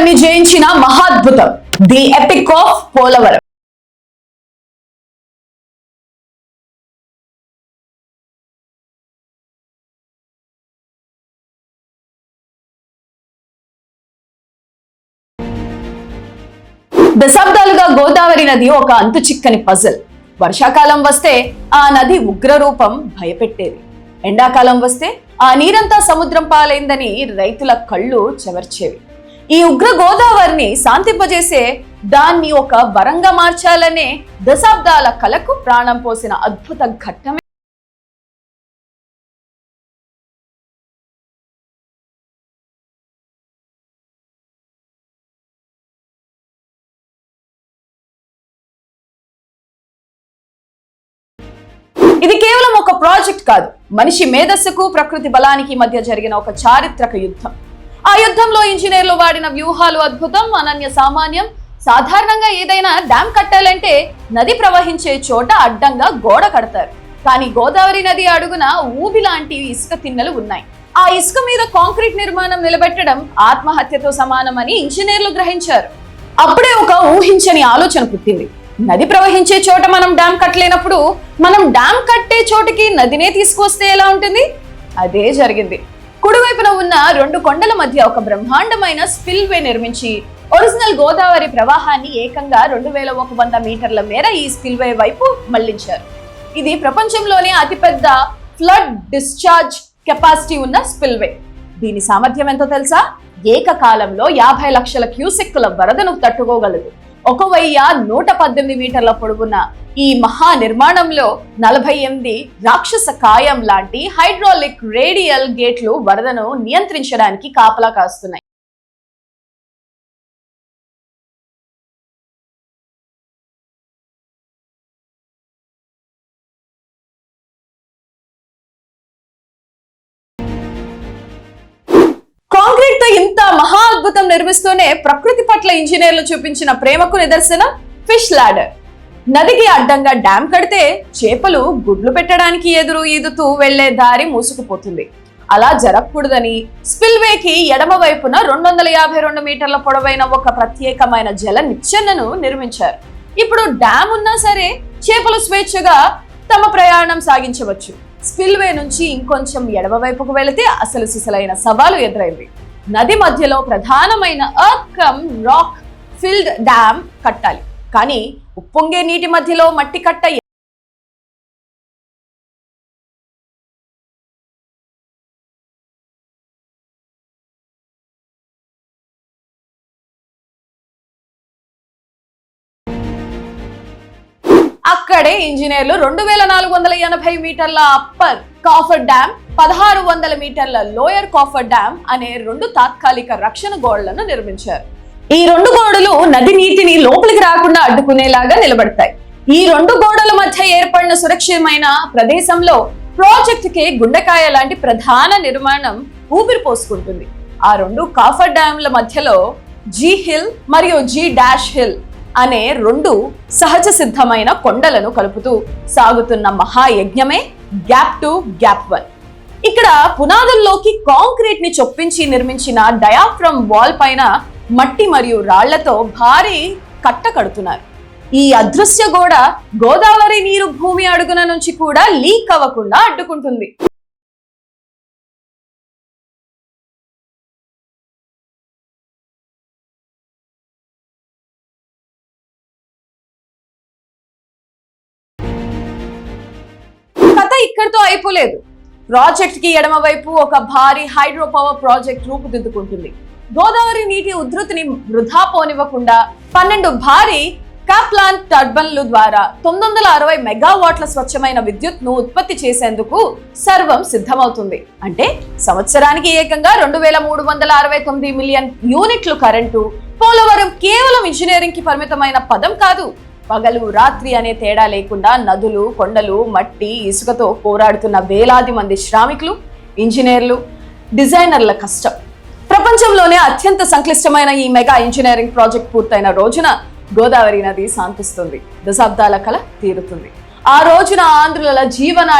గోదావరిని జయించిన మహాద్భుతం the epic of Polavaram. దశాబ్దాలుగా గోదావరి నది ఒక అంతు చిక్కని పజిల్. వర్షాకాలం వస్తే ఆ నది ఉగ్రరూపం భయపెట్టేది. ఎండాకాలం వస్తే ఆ నీరంతా సముద్రం పాలైందని రైతుల కళ్ళు చెవర్చేవి. ఈ ఉగ్ర గోదావరిని శాంతింపజేసే, దాన్ని ఒక వరంగా మార్చాలనే దశాబ్దాల కలకు ప్రాణం పోసిన అద్భుత ఘట్టమే ఇది. కేవలం ఒక ప్రాజెక్ట్ కాదు, మనిషి మేధస్సుకు ప్రకృతి బలానికి మధ్య జరిగిన ఒక చారిత్రక యుద్ధం. ఆ యుద్ధంలో ఇంజనీర్లు వాడిన వ్యూహాలు అద్భుతం, అనన్య సామాన్యం. సాధారణంగా ఏదైనా డ్యామ్ కట్టాలంటే నది ప్రవహించే చోట అడ్డంగా గోడ కడతారు. కానీ గోదావరి నది అడుగున ఊబి లాంటి ఇసుక తిన్నెలు ఉన్నాయి. ఆ ఇసుక మీద కాంక్రీట్ నిర్మాణం నిలబెట్టడం ఆత్మహత్యతో సమానమని ఇంజనీర్లు గ్రహించారు. అప్పుడే ఒక ఊహించని ఆలోచన పుట్టింది. నది ప్రవహించే చోట మనం డ్యామ్ కట్టలేనప్పుడు మనం డ్యామ్ కట్టే చోటికి నదినే తీసుకువస్తే ఎలా ఉంటుంది? అదే జరిగింది. కుడివైపున ఉన్న రెండు కొండల మధ్య ఒక బ్రహ్మాండమైన స్పిల్వే నిర్మించి ఒరిజినల్ గోదావరి ప్రవాహాన్ని ఏకంగా 2100 మీటర్ల మేర ఈ స్పిల్వే వైపు మళ్లించారు. ఇది ప్రపంచంలోనే అతిపెద్ద ఫ్లడ్ డిశ్చార్జ్ కెపాసిటీ ఉన్న స్పిల్వే. దీని సామర్థ్యం ఎంతో తెలుసా? ఏకకాలంలో 50 లక్షల క్యూసెక్కుల వరదను తట్టుకోగలదు. 1118 మీటర్ల పొడవున ఈ మహా నిర్మాణంలో 48 రాక్షస కాయం లాంటి హైడ్రాలిక్ రేడియల్ గేట్లు వరదను నియంత్రించడానికి కాపలా కాస్తున్నాయి. కాంక్రీట్ తో ఇంత మహా అద్భుతం నిర్మిస్తూనే ప్రకృతి పట్ల ఇంజనీర్లు చూపించిన ప్రేమకు నిదర్శనం ఫిష్ లాడర్. నదికి అడ్డంగా డ్యామ్ కడితే చేపలు గుడ్లు పెట్టడానికి ఎదురు ఈదుతూ వెళ్లే దారి మూసుకుపోతుంది. అలా జరగకూడదని స్పిల్వేకి ఎడమ వైపున 252 మీటర్ల పొడవైన ఒక ప్రత్యేకమైన జల నిచ్చెనను నిర్మించారు. ఇప్పుడు డ్యామ్ ఉన్నా సరే చేపలు స్వేచ్ఛగా తమ ప్రయాణం సాగించవచ్చు. స్పిల్వే నుంచి ఇంకొంచెం ఎడమ వైపుకు వెళితే అసలు సిసలైన సవాలు ఎదురైంది. నది మధ్యలో ప్రధానమైన earth cum rock filled dam కట్టాలి. కానీ ఉప్పొంగే నీటి మధ్యలో మట్టి కట్ట అక్కడే ఇంజనీర్లు 2480 మీటర్ల అప్పర్ కాఫర్ డ్యామ్, 1600 మీటర్ల లోయర్ కాఫర్ డ్యామ్ అనే 2 తాత్కాలిక రక్షణ గోడలను నిర్మించారు. ఈ 2 గోడలు నది నీటిని లోపలికి రాకుండా అడ్డుకునేలాగా నిలబడతాయి. ఈ 2 గోడల మధ్య ఏర్పడిన సురక్షితమైన ప్రదేశంలో ప్రాజెక్ట్ కి గుండెకాయ లాంటి ప్రధాన నిర్మాణం ఊపిరి పోసుకుంటుంది. ఆ 2 కాఫర్ డ్యామ్ల మధ్యలో జీ హిల్ మరియు జీ డాష్ హిల్ అనే 2 సహజ సిద్ధమైన కొండలను కలుపుతూ సాగుతున్న మహాయజ్ఞమే గ్యాప్ 2 గ్యాప్ 1. ఇక్కడ పునాదుల్లోకి కాంక్రీట్ ని చొప్పించి నిర్మించిన డయాఫ్రమ్ వాల్ పైన మట్టి మరియు రాళ్లతో భారీ కట్ట కడుతున్నారు. ఈ అదృశ్య గోడ గోదావరి నీరు భూమి అడుగున నుంచి కూడా లీక్ అవ్వకుండా అడ్డుకుంటుంది. ఇక్కడితో అయిపోలేదు. ప్రాజెక్ట్ కి ఎడమ వైపు ఒక భారీ హైడ్రో పవర్ ప్రాజెక్ట్ రూపుదిద్దుకుంటుంది. గోదావరి నీటి ఉధృతిని వృధా పోనివ్వకుండా 12 భారీ కాప్లాన్ టర్బైన్ల ద్వారా 960 మెగావాట్ల స్వచ్ఛమైన విద్యుత్ను ఉత్పత్తి చేసేందుకు సర్వం సిద్ధమవుతుంది. అంటే సంవత్సరానికి ఏకంగా 2369 మిలియన్ యూనిట్లు కరెంటు. పోలవరం కేవలం ఇంజనీరింగ్ కి పరిమితమైన పదం కాదు. పగలు రాత్రి అనే తేడా లేకుండా నదులు, కొండలు, మట్టి, ఇసుకతో పోరాడుతున్న వేలాది మంది శ్రామికులు, ఇంజనీర్లు, డిజైనర్ల కష్టం. ప్రపంచంలోనే అత్యంత సంక్లిష్టమైన ఈ మెగా ఇంజనీరింగ్ ప్రాజెక్ట్ పూర్తయిన రోజున గోదావరి నది శాంతిస్తుంది. దశాబ్దాల కల తీరుతుంది. ఆ రోజున ఆంధ్రుల జీవన